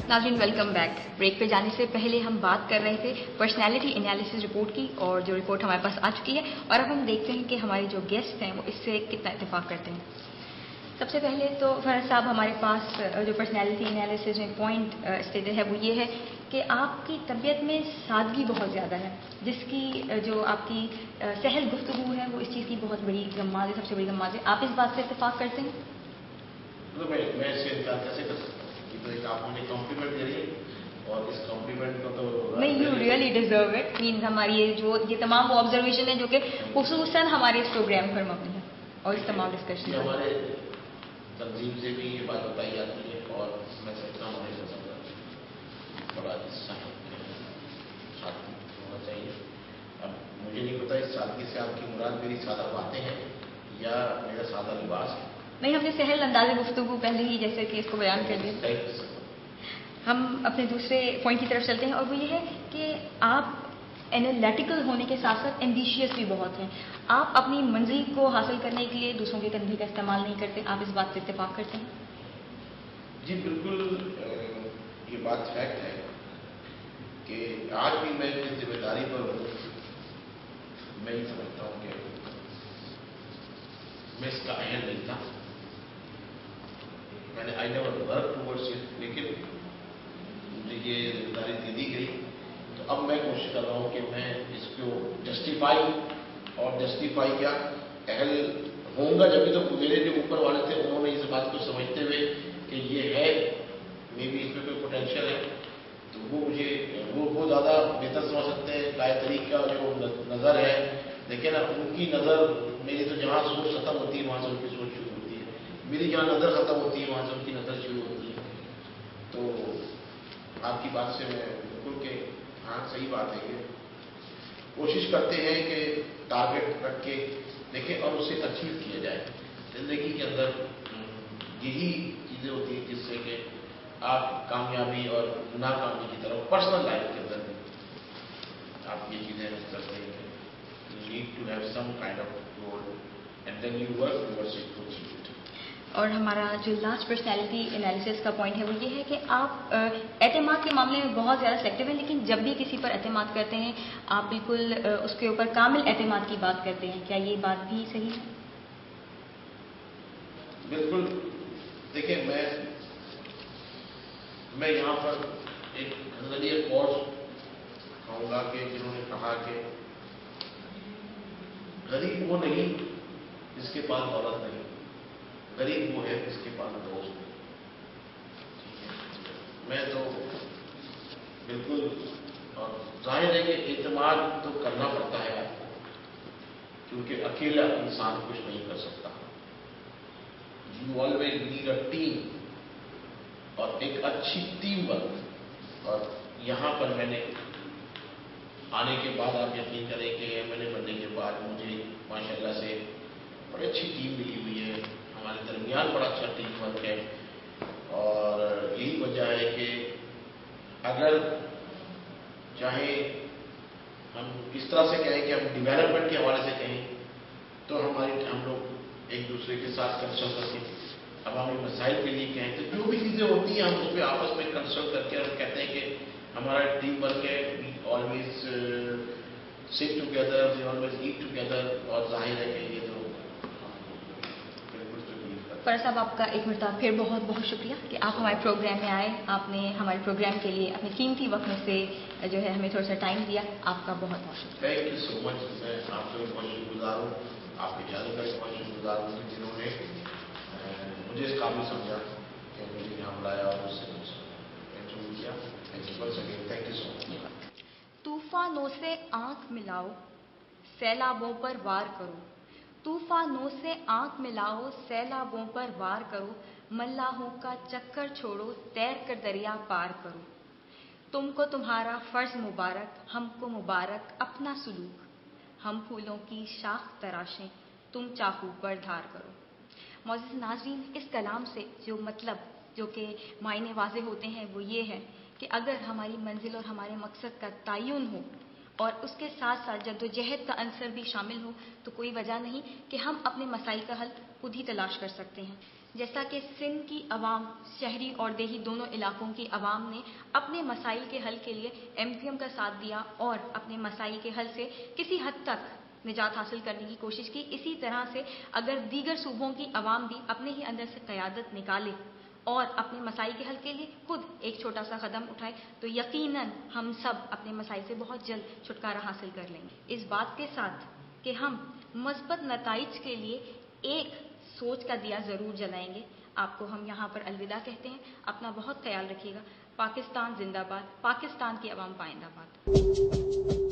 नाज़रीन welcome back. Break पे जाने से पहले हम बात कर रहे थे पर्सनैलिटी एनालिसिस रिपोर्ट की, और जो रिपोर्ट हमारे पास आ चुकी है, और अब हम देखते हैं कि हमारे जो गेस्ट हैं वो इससे कितना इत्तेफाक करते हैं। सबसे पहले तो फरहत साहब, हमारे पास जो पर्सनैलिटी एनालिसिस में पॉइंट स्टेटेड है वो ये है कि आपकी तबीयत में सादगी बहुत ज़्यादा है, जिसकी जो आपकी सहल गुफ्तगू है वो इस चीज़ की बहुत बड़ी गम्माज़ है, सबसे बड़ी गम्माज़ है। आप इस बात से इत्तेफाक करते हैं? तो मैं इससे इनकार कैसे कर सकता हूँ? तो एक आप मुझे कॉम्प्लीमेंट दे रही है, और इस कॉम्प्लीमेंट को तो नहीं, you really deserve it. Means हमारी ये तमाम वो ऑब्जर्वेशन है जो कि खुसूसन हमारे इस प्रोग्राम पर मबनी है, और इस तमाम डिस्कशन हमारे तंजीम से भी ये बात बताई जाती है, और मैं समझता हूँ हमारे बड़ा सादगी होना चाहिए। अब मुझे नहीं पता इस सादगी से आपकी मुराद मेरी सादा बातें हैं या मेरा सादा लिबास है। नहीं, हमने सहल अंदाज़े गुफ्तगू पहले ही जैसे कि इसको बयान कर दिया। हम अपने दूसरे पॉइंट की तरफ चलते हैं, और वो ये है कि आप एनालिटिकल होने के साथ साथ एम्बिशियस भी बहुत हैं। आप अपनी मंजिल को हासिल करने के लिए दूसरों के कंधे का इस्तेमाल नहीं करते। आप इस बात से इत्तेफाक करते हैं? जी बिल्कुल, ये बात फैक्ट है कि आज भी मैं जिस जिम्मेदारी पर हूँ, मैं ये समझता हूँ कि मैं इसका अहल नहीं था। मैंने I never work towards it, लेकिन मुझे ये जिम्मेदारी दे दी गई, तो अब मैं कोशिश कर रहा हूँ कि मैं इसको जस्टिफाई, और जस्टिफाई क्या, अहल होऊंगा जब भी, तो मेरे जो ऊपर वाले थे उन्होंने इस बात को समझते हुए कि ये है, मे बी इसमें कोई पोटेंशियल है, तो वो मुझे वो ज़्यादा बेहतर समझ सकते हैं। गायत्री का जो नज़र है, लेकिन उनकी नज़र मेरी तो जहाँ सोच खत्म होती है वहाँ से उनकी सोच शुरू होती है, मेरी जहाँ नज़र खत्म होती है वहाँ से उनकी नज़र शुरू होती है। तो आपकी बात से मैं बिल्कुल के हाँ, सही बात है कि कोशिश करते हैं कि टारगेट रख के देखें और उसे अचीव किया जाए। जिंदगी के अंदर यही चीज़ें होती हैं जिससे कि आप कामयाबी और नाकामी की तरफ पर्सनल लाइफ के अंदर आप ये चीज़ें करते हैं कि you need to have some kind of goal and then you work towards it to achieve it. और हमारा जो लास्ट पर्सनैलिटी एनालिसिस का पॉइंट है वो ये है कि आप एतमाद के मामले में बहुत ज़्यादा सेलेक्टिव हैं, लेकिन जब भी किसी पर एतमाद करते हैं आप बिल्कुल उसके ऊपर कामिल एतमाद की बात करते हैं। क्या ये बात भी सही है? बिल्कुल। देखिए, मैं यहाँ पर एक नजरिए कोर्स कहूँगा कि जिन्होंने कहा कि गरीब वो नहीं जिसके पास दौलत नहीं, गरीब वो है जिसके पास दोस्त नहीं। मैं तो बिल्कुल, और जाहिर है कि एतमाद तो करना पड़ता है आपको, क्योंकि अकेला इंसान कुछ नहीं कर सकता। You always need a team, और एक अच्छी टीम वर्क। और यहाँ पर मैंने आने के बाद आप यकीन करें कि मैंने बनने के बाद मुझे माशाल्लाह से बड़ी अच्छी टीम मिली हुई है, हमारे दरमियान बड़ा अच्छा टीम वर्क है। और यही वजह है कि अगर चाहे हम किस तरह से कहें कि हम डेवलपमेंट के हवाले से कहें, तो हम लोग एक दूसरे के साथ कंसल्ट करके अवामी मसाइल के लिए कहें, तो जो भी चीज़ें होती हैं हम उस पर आपस में कंसल्ट करके हम कहते हैं कि हमारा टीम वर्क है, we always sit together, we always eat together. और जाहिर है कि ये तो फरहत साहब, आपका एक मरतबा फिर बहुत बहुत शुक्रिया कि आप हमारे प्रोग्राम में आए। आपने हमारे प्रोग्राम के लिए अपने कीमती वक्त में से जो है हमें थोड़ा सा टाइम दिया। आपका बहुत बहुत शुक्रिया। Thank you so much. मैं आपका भी बहुत शुक्रगुजार हूँ, आपके जाने का भी बहुत शुक्रगुजार हूँ जिन्होंने मुझे इस काबिल समझा कि मुझे यहाँ बुलाया और मुझसे इंटरव्यू किया। Thank you once again, thank you so much. तूफानों से आंख मिलाओ, सैलाबों पर वार करो। तूफानों से आंख मिलाओ, सैलाबों पर वार करो। मल्लाहों का चक्कर छोड़ो, तैर कर दरिया पार करो। तुमको तुम्हारा फर्ज मुबारक, हमको मुबारक अपना सुलूक। हम फूलों की शाख तराशें, तुम चाकू पर धार करो। मौजूद नाज़रीन, इस कलाम से जो मतलब जो कि मायने वाज़े होते हैं वो ये है कि अगर हमारी मंजिल और हमारे मकसद का तयन हो और उसके साथ साथ जद्दोजहद का अंसर भी शामिल हो, तो कोई वजह नहीं कि हम अपने मसाइल का हल خود ہی تلاش کر سکتے ہیں. جیسا کہ سندھ کی عوام، شہری اور دیہی دونوں علاقوں کی عوام نے اپنے مسائل کے حل کے لیے MQM کا ساتھ دیا اور اپنے مسائل کے حل سے کسی حد تک نجات حاصل کرنے کی کوشش کی، اسی طرح سے اگر دیگر صوبوں کی عوام بھی اپنے ہی اندر سے قیادت نکالے اور اپنے مسائل کے حل کے لیے خود ایک چھوٹا سا قدم اٹھائے تو یقیناً ہم سب اپنے مسائل سے بہت جلد چھٹکارا حاصل کر لیں گے. اس بات کے ساتھ کہ ہم مثبت نتائج کے لیے ایک سوچ کا دیا ضرور جلائیں گے، آپ کو ہم یہاں پر الوداع کہتے ہیں. اپنا بہت خیال رکھیے گا. پاکستان زندہ باد. پاکستان کی عوام پائندہ باد.